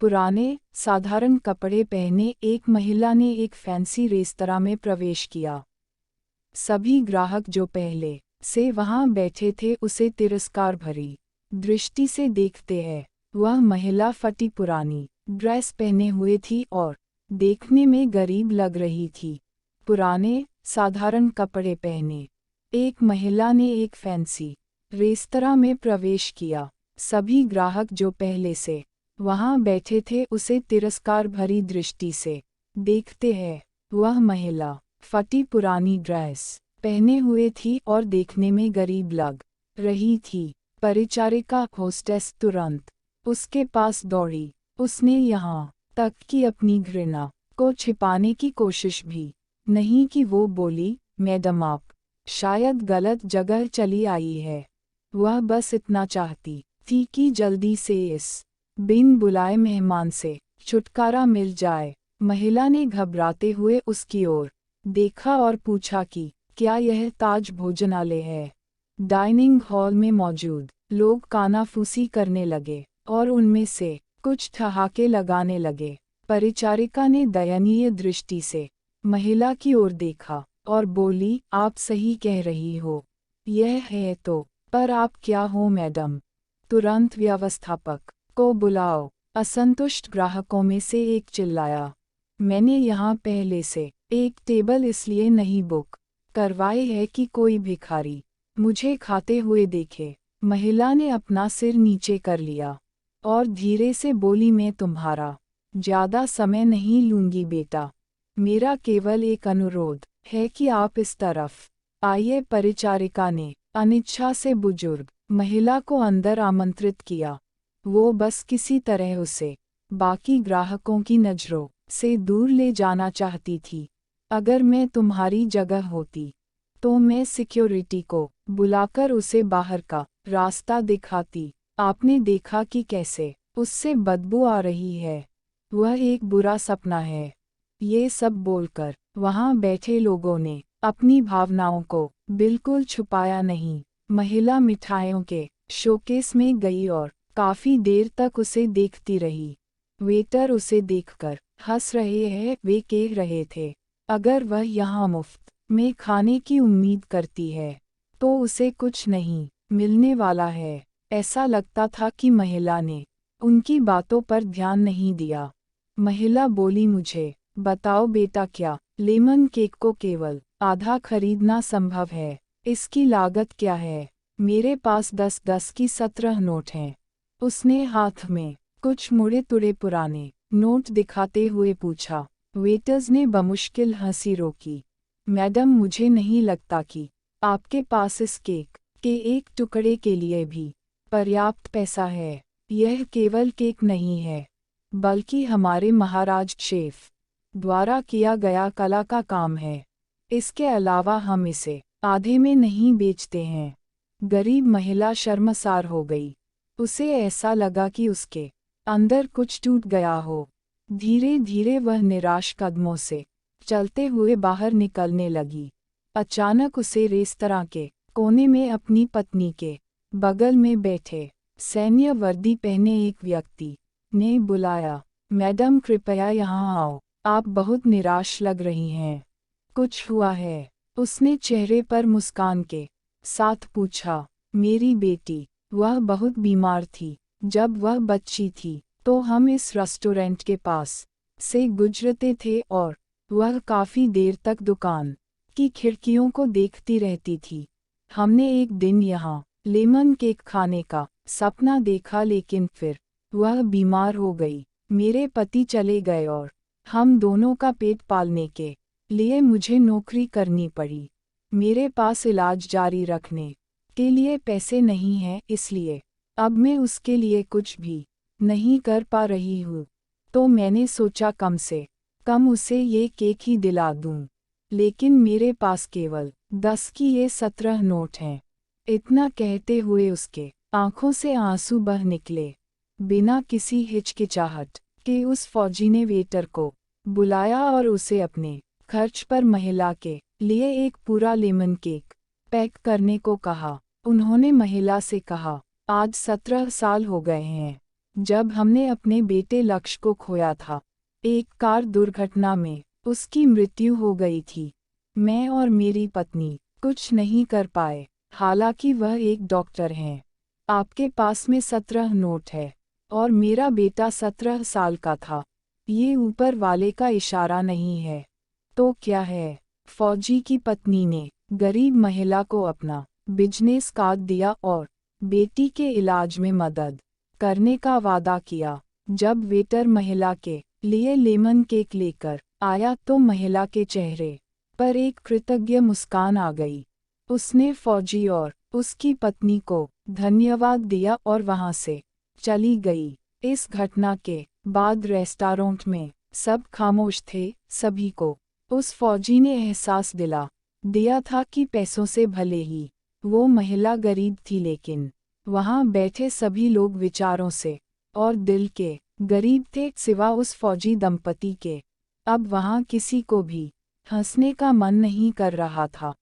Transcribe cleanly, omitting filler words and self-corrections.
पुराने, साधारण कपड़े पहने एक महिला ने एक फैंसी रेस्तरां में प्रवेश किया। सभी ग्राहक जो पहले से वहां बैठे थे उसे तिरस्कार भरी दृष्टि से देखते हैं। वह महिला फटी पुरानी ड्रेस पहने हुए थी और देखने में गरीब लग रही थी। पुराने, साधारण कपड़े पहने एक महिला ने एक फैंसी रेस्तरां में प्रवेश किया। सभी ग्राहक जो पहले से वहां बैठे थे उसे तिरस्कार भरी दृष्टि से देखते हैं। वह महिला फटी पुरानी ड्रेस पहने हुए थी और देखने में गरीब लग रही थी। परिचारिका होस्टेस तुरंत उसके पास दौड़ी। उसने यहाँ तक कि अपनी घृणा को छिपाने की कोशिश भी नहीं की। वो बोली, मैडम आप शायद गलत जगह चली आई है। वह बस इतना चाहती थी कि जल्दी से इस बिन बुलाए मेहमान से छुटकारा मिल जाए। महिला ने घबराते हुए उसकी ओर देखा और पूछा कि क्या यह ताज भोजनालय है। डाइनिंग हॉल में मौजूद लोग कानाफूसी करने लगे और उनमें से कुछ ठहाके लगाने लगे। परिचारिका ने दयनीय दृष्टि से महिला की ओर देखा और बोली, आप सही कह रही हो, यह है तो, पर आप क्या हो मैडम? तुरंत व्यवस्थापक को बुलाओ। असंतुष्ट ग्राहकों में से एक चिल्लाया। मैंने यहाँ पहले से एक टेबल इसलिए नहीं बुक करवाई है कि कोई भिखारी मुझे खाते हुए देखे। महिला ने अपना सिर नीचे कर लिया और धीरे से बोली, मैं तुम्हारा ज़्यादा समय नहीं लूंगी बेटा। मेरा केवल एक अनुरोध है कि आप इस तरफ आइए। परिचारिका ने अनिच्छा से बुजुर्ग महिला को अंदर आमंत्रित किया। वो बस किसी तरह उसे बाकी ग्राहकों की नज़रों से दूर ले जाना चाहती थी। अगर मैं तुम्हारी जगह होती तो मैं सिक्योरिटी को बुलाकर उसे बाहर का रास्ता दिखाती। आपने देखा कि कैसे उससे बदबू आ रही है। वह एक बुरा सपना है। ये सब बोलकर वहां बैठे लोगों ने अपनी भावनाओं को बिल्कुल छुपाया नहीं। महिला मिठाइयों के शोकेस में गई और काफी देर तक उसे देखती रही। वेटर उसे देखकर हंस रहे हैं। वे कह रहे थे, अगर वह यहाँ मुफ्त में खाने की उम्मीद करती है तो उसे कुछ नहीं मिलने वाला है। ऐसा लगता था कि महिला ने उनकी बातों पर ध्यान नहीं दिया। महिला बोली, मुझे बताओ बेटा, क्या लेमन केक को केवल आधा खरीदना संभव है? इसकी लागत क्या है? मेरे पास 10-10 की 17 नोट हैं। उसने हाथ में कुछ मुड़े तुड़े पुराने नोट दिखाते हुए पूछा। वेटर्स ने बमुश्किल हंसी रोकी। मैडम, मुझे नहीं लगता कि आपके पास इस केक के एक टुकड़े के लिए भी पर्याप्त पैसा है। यह केवल केक नहीं है, बल्कि हमारे महाराज शेफ द्वारा किया गया कला का काम है। इसके अलावा हम इसे आधे में नहीं बेचते हैं। गरीब महिला शर्मसार हो गई। उसे ऐसा लगा कि उसके अंदर कुछ टूट गया हो। धीरे धीरे वह निराश कदमों से चलते हुए बाहर निकलने लगी। अचानक उसे रेस्तरां के कोने में अपनी पत्नी के बगल में बैठे सैन्य वर्दी पहने एक व्यक्ति ने बुलाया। मैडम, कृपया यहाँ आओ, आप बहुत निराश लग रही हैं। कुछ हुआ है? उसने चेहरे पर मुस्कान के साथ पूछा। मेरी बेटी, वह बहुत बीमार थी। जब वह बच्ची थी तो हम इस रेस्टोरेंट के पास से गुजरते थे और वह काफ़ी देर तक दुकान की खिड़कियों को देखती रहती थी। हमने एक दिन यहाँ लेमन केक खाने का सपना देखा, लेकिन फिर वह बीमार हो गई। मेरे पति चले गए और हम दोनों का पेट पालने के लिए मुझे नौकरी करनी पड़ी। मेरे पास इलाज जारी रखने के लिए पैसे नहीं हैं, इसलिए अब मैं उसके लिए कुछ भी नहीं कर पा रही हूँ। तो मैंने सोचा कम से कम उसे ये केक ही दिला दूँ। लेकिन मेरे पास केवल 10 की ये 17 नोट हैं। इतना कहते हुए उसके आंखों से आंसू बह निकले। बिना किसी हिचकिचाहट के उस फौजी ने वेटर को बुलाया और उसे अपने खर्च पर महिला के लिए एक पूरा लेमन केक पैक करने को कहा। उन्होंने महिला से कहा, आज 17 साल हो गए हैं जब हमने अपने बेटे लक्ष्य को खोया था। एक कार दुर्घटना में उसकी मृत्यु हो गई थी। मैं और मेरी पत्नी कुछ नहीं कर पाए, हालांकि वह एक डॉक्टर हैं। आपके पास में 17 नोट है और मेरा बेटा 17 साल का था। ये ऊपर वाले का इशारा नहीं है तो क्या है? फौजी की पत्नी ने गरीब महिला को अपना बिजनेस कार्ड दिया और बेटी के इलाज में मदद करने का वादा किया। जब वेटर महिला के लिए लेमन केक लेकर आया तो महिला के चेहरे पर एक कृतज्ञ मुस्कान आ गई। उसने फौजी और उसकी पत्नी को धन्यवाद दिया और वहां से चली गई। इस घटना के बाद रेस्टोरेंट में सब खामोश थे। सभी को उस फौजी ने एहसास दिया था कि पैसों से भले ही वो महिला गरीब थी, लेकिन वहां बैठे सभी लोग विचारों से और दिल के गरीब थे, सिवा उस फौजी दंपति के। अब वहां किसी को भी हंसने का मन नहीं कर रहा था।